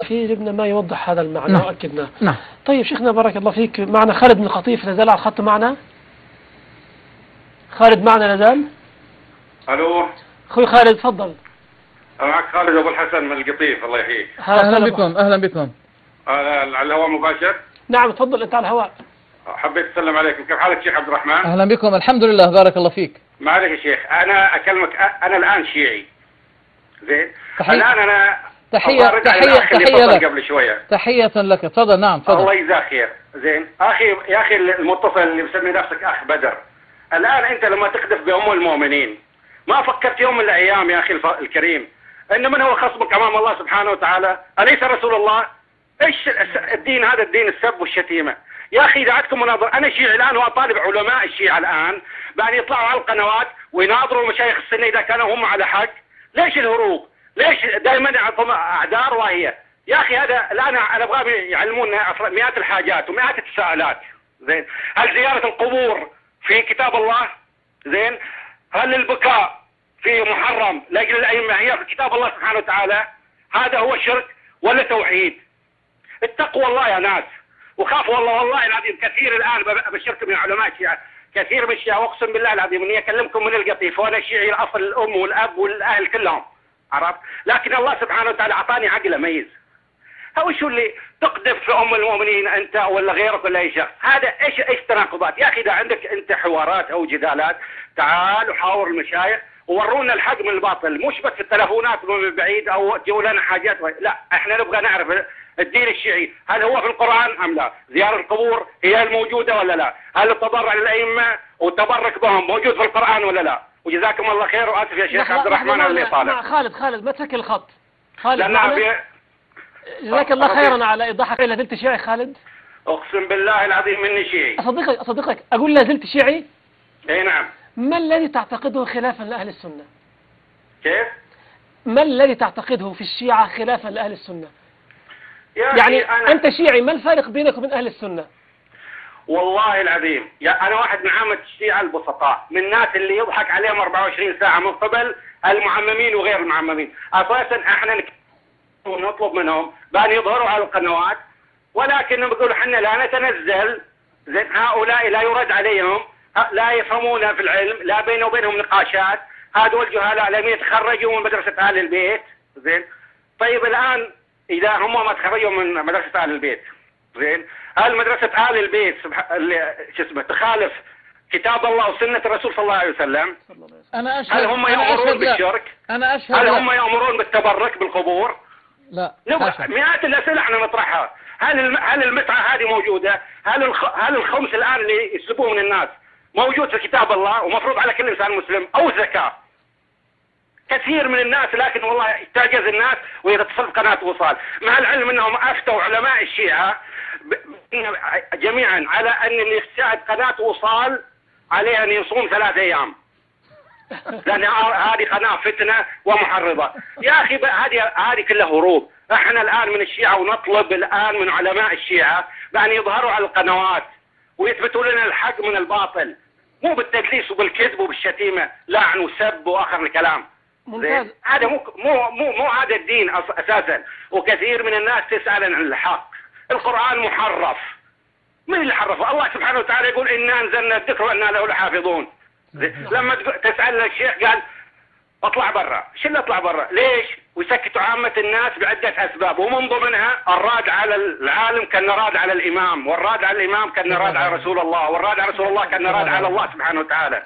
في جبنا ما يوضح هذا المعنى نعم. وأكدناه. نعم. طيب شيخنا بارك الله فيك، معنا خالد بن الخطيف لازال على الخط معنا؟ خالد معنا لازال؟ الو أخوي خالد تفضل. معك خالد ابو الحسن من القطيف. الله يحييك. أهلا بكم. أهلا بكم. على الهواء مباشر. نعم تفضل أنت على الهواء. حبيت اسلم عليكم، كيف حالك شيخ عبد الرحمن؟ أهلا بكم. الحمد لله بارك الله فيك. ما عليك يا شيخ، انا اكلمك، انا الان شيعي زين. تحية. الان انا تحية لك. قبل شويه. تحية لك. تفضل. نعم تفضل. الله يجزاك خير. زين اخي، يا اخي المتصل اللي مسمي نفسك اخ بدر، الان انت لما تقذف بام المؤمنين ما فكرت يوم من الايام يا اخي الكريم ان من هو خصمك امام الله سبحانه وتعالى؟ اليس رسول الله؟ ايش الدين هذا؟ الدين السب والشتيمه. يا اخي اذا عندكم مناظر، انا شيعي الان واطالب علماء الشيعه الان بان يطلعوا على القنوات ويناظروا المشايخ السنه اذا كانوا هم على حق. ليش الهروب؟ ليش دائما يعطون اعذار واهيه؟ يا اخي هذا الان انا ابغى يعلمونا مئات الحاجات ومئات التساؤلات. زين، هل زياره القبور في كتاب الله؟ زين، هل البكاء في محرم لاجل الائمه هي في كتاب الله سبحانه وتعالى؟ هذا هو شرك ولا توحيد؟ اتقوا الله يا ناس وخافوا الله. والله العظيم كثير الان ابشركم من علماء الشيعه، كثير من الشيعه اقسم بالله العظيم اني اكلمكم من القطيف وانا شيعي الاصل، الام والاب والاهل كلهم، عرفت؟ لكن الله سبحانه وتعالى اعطاني عقل اميز. هو شو اللي تقذف في ام المؤمنين انت ولا غيرك ولا اي شخص؟ هذا ايش تناقضات؟ يا اخي اذا عندك انت حوارات او جدالات تعال وحاور المشايخ وورونا الحق من الباطل، مش بس في التلفونات من بعيد او تجيبوا لنا حاجات لا، احنا نبغى نعرف الدين الشيعي هل هو في القرآن أم لا؟ زيارة القبور هي الموجودة ولا لا؟ هل التضرع للأئمة والتبرك بهم موجود في القرآن ولا لا؟ وجزاكم الله خير. وآسف يا شيخ عبد الرحمن على الإطالة. خالد ما تسكر الخط. خالد معنا. جزاك الله خيرا على إيضاحك. لا زلت شيعي خالد؟ أقسم بالله العظيم مني شيعي. أصدقك أقول لا زلت شيعي؟ أي نعم. ما الذي تعتقده خلافا لأهل السنة؟ كيف؟ ما الذي تعتقده في الشيعة خلافا لأهل السنة؟ يعني أنت شيعي، ما الفارق بينك وبين أهل السنة؟ والله العظيم أنا واحد من عامة الشيعة البسطاء، من الناس اللي يضحك عليهم 24 ساعة من قبل المعممين وغير المعممين. أساسا احنا نطلب منهم بأن يظهروا على القنوات، ولكن نقول احنا لا نتنزل. زين، هؤلاء لا يرد عليهم، لا يفهمون في العلم، لا بينه وبينهم نقاشات. هذول الجهلاء لم يتخرجوا من مدرسة آل البيت. زين، طيب الآن إذا هم ما تخرجوا من مدرسة آل البيت، زين، هل مدرسة آل البيت تخالف كتاب الله وسنة الرسول صلى الله عليه وسلم؟ أنا أشهد. هل هم يأمرون بالشرك؟ أنا أشهد. هل هم يأمرون بالتبرك بالقبور؟ لا. مئات الأسئلة احنا نطرحها. هل المتعة هذه موجودة؟ هل الخمس الآن اللي يسلبوه من الناس موجود في كتاب الله ومفروض على كل إنسان مسلم؟ أو الزكاة؟ كثير من الناس، لكن والله تعجز الناس ويتصل قناة وصال، مع العلم انهم افتوا علماء الشيعة جميعا على ان اللي يشاهد قناة وصال عليه ان يصوم 3 ايام، لان هذه قناة فتنة ومحرضة. يا اخي هذه كلها هروب. احنا الان من الشيعة ونطلب الان من علماء الشيعة بان يظهروا على القنوات ويثبتوا لنا الحق من الباطل، مو بالتدليس وبالكذب وبالشتيمة، لعن وسب واخر الكلام. ممتاز. هذا مو هذا الدين اساسا. وكثير من الناس تسأل عن الحق. القرآن محرف. من اللي حرفه؟ الله سبحانه وتعالى يقول إنا أنزلنا الذكر وإنا له لحافظون. لما تسأل الشيخ قال اطلع برا. شو اللي اطلع برا؟ ليش؟ ويسكتوا عامة الناس بعدة أسباب، ومن ضمنها الراد على العالم كان راد على الإمام، والراد على الإمام كان راد على رسول الله، والراد على رسول الله كان راد على الله سبحانه وتعالى.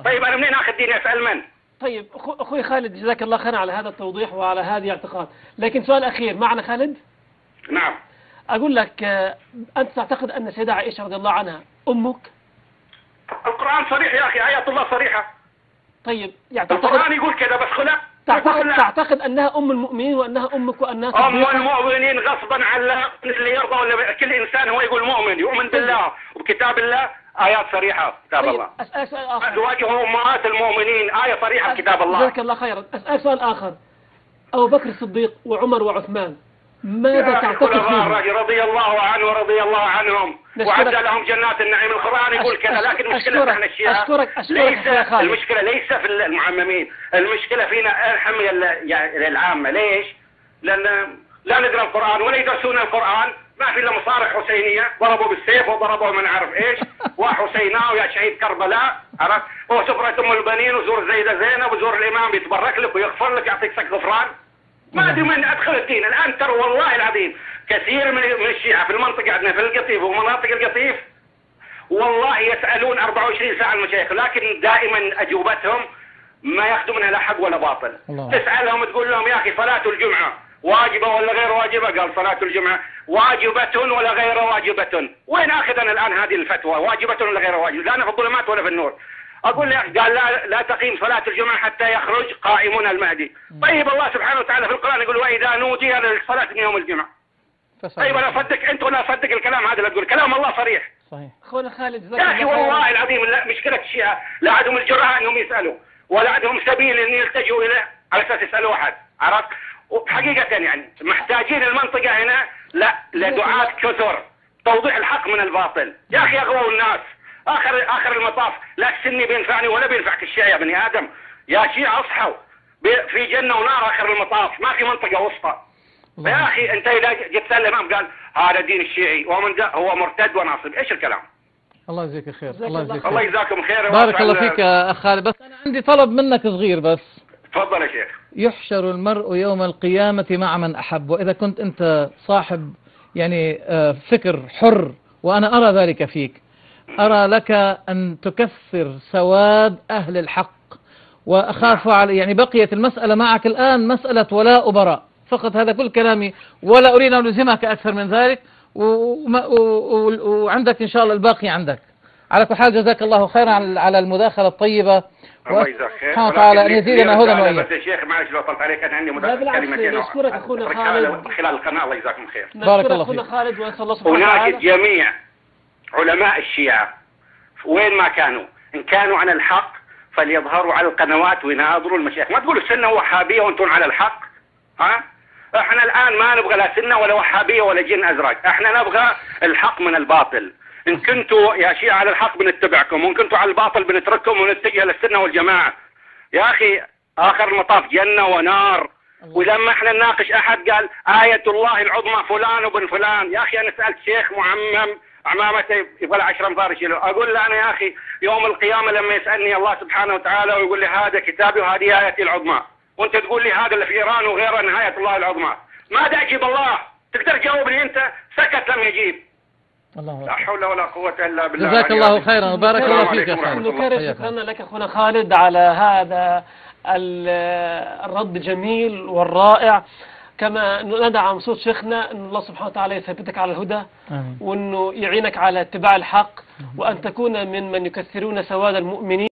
طيب أنا منين أخذ ديني؟ أسأل من؟ طيب أخوي خالد جزاك الله خير على هذا التوضيح وعلى هذه الاعتقاد، لكن سؤال أخير معنا خالد؟ نعم. أقول لك أنت تعتقد أن سيدة عائشة رضي الله عنها أمك؟ القرآن صريح يا أخي، آيات الله صريحة. طيب يعني القرآن يقول كذا بس خلاف. تعتقد أنها أم المؤمنين وأنها أمك وأنها أم المؤمنين غصبا عن اللي يرضى، ولا كل إنسان هو يقول مؤمن يؤمن بالله وبكتاب الله، آيات صريحة كتاب الله. أسأل سؤال آخر. أزواجه أمهات المؤمنين، آية صريحة كتاب الله. جزاك الله خيرا. أسأل سؤال آخر. أبو بكر الصديق وعمر وعثمان ماذا تعتقد فيهم؟ رضي الله عنه ورضي الله عنهم وعد لهم جنات النعيم. القرآن يقول كذا، لكن المشكلة احنا الشيعة المشكلة ليس في المعممين، المشكلة فينا الحمية العامة. ليش؟ لأن لا نقرأ القرآن ولا يدرسون القرآن، ما في إلا مصارح حسينية، ضربوا بالسيف وضربوا من عارف إيش، وحسيناه ويا شهيد كربلاء، عرفت؟ وسفرة أم البنين وزور زيدة زينب وزور الإمام يتبرك لك ويغفر لك يعطيك سك غفران. ما أدري من أدخل الدين الآن. ترى والله العظيم كثير من الشيعة في المنطقة عندنا في القطيف ومناطق القطيف والله يسألون 24 ساعة المشايخ، لكن دائما أجوبتهم ما ياخذوا منها لا حق ولا باطل. تسألهم تقول لهم يا أخي صلاة الجمعة واجبة ولا غير واجبة؟ قال صلاة الجمعة واجبة ولا غير واجبة. وين أخذ أنا الآن هذه الفتوى واجبة ولا غير واجبة؟ لا أنا في الظلمات ولا في النور. أقول له قال لا تقيم صلاة الجمعة حتى يخرج قائمون المهدي. طيب الله سبحانه وتعالى في القرآن يقول وإذا نودي للصلاة من يوم الجمعة. طيب أنا أصدق أنت ولا أصدق الكلام هذا اللي تقول؟ كلام الله صريح. صحيح. أخونا خالد يا أخي والله العظيم لا مشكلة الشيعة لا عندهم الجرأة أنهم يسألوا ولا عندهم سبيل أن يلتجوا إليه على أساس يسألوا أحد، عرفت؟ وحقيقة يعني محتاجين المنطقة هنا لا لدعاة كثر توضيح الحق من الباطل. يا أخي أغووا الناس. آخر المطاف لا السني بينفعني ولا بينفعك الشيعة يا بني آدم. يا شيعة أصحوا في جنة ونار آخر المطاف، ما في منطقة وسطى. يا أخي أنت إذا جيت تسأل الإمام قال هذا الدين الشيعي هو مرتد وناصب، إيش الكلام؟ الله يجزيك خير. الله يجزاكم خير. بارك الله فيك يا أخ خالد. بس أنا عندي طلب منك صغير بس. تفضل يا شيخ. يحشر المرء يوم القيامة مع من أحب، وإذا كنت أنت صاحب يعني فكر حر وأنا أرى ذلك فيك، أرى لك أن تكثر سواد أهل الحق، وأخاف على يعني بقيت المسألة معك الآن مسألة ولاء وبراء فقط، هذا كل كلامي ولا أريد أن ألزمك أكثر من ذلك، وعندك إن شاء الله الباقي عندك. على كل حال جزاك الله خيرا على المداخلة الطيبة، الله يجزاك خير. سبحانه وتعالى أن يزيدنا هدى وإياك. بس يا شيخ معلش لو طلت عليك أنا عندي كلمتين نشكرك أخونا خالد خلال القناة. الله يجزاكم خير. بارك الله فيك. خالد وأسأل الله سبحانه وتعالى. وتعالى هناك جميع علماء الشيعة وين ما كانوا إن كانوا على الحق فليظهروا على القنوات ويناظروا المشايخ. ما تقولوا السنة وحابية وانتم على الحق. ها احنا الآن ما نبغى لا سنة ولا وحابية ولا جن أزرق، احنا نبغى الحق من الباطل. إن كنتوا يا شيعة على الحق بنتبعكم، وإن كنتوا على الباطل بنترككم ونتجه للسنة والجماعة. يا أخي آخر المطاف جنة ونار. ولما احنا نناقش أحد قال آية الله العظمى فلان وبن فلان، يا أخي أنا سألت شيخ معمم عمامته يبغى 10 أمتار يشيله، أقول له أنا يا أخي يوم القيامة لما يسألني الله سبحانه وتعالى ويقول لي هذا كتابي وهذه آيتي العظمى، وأنت تقول لي هذا اللي في إيران وغيره نهاية الله العظمى، ماذا أجيب الله؟ تقدر تجاوبني أنت؟ سكت لم يجيب. الله لا حول ولا قوة إلا بالله. جزاك الله خيرا وبارك الله فيك يا خالد. شكرا لك أخونا خالد على هذا الرد الجميل والرائع، كما ندعم صوت شيخنا أن الله سبحانه وتعالى يثبتك على الهدى وأنه يعينك على اتباع الحق وأن تكون من يكثرون سواد المؤمنين.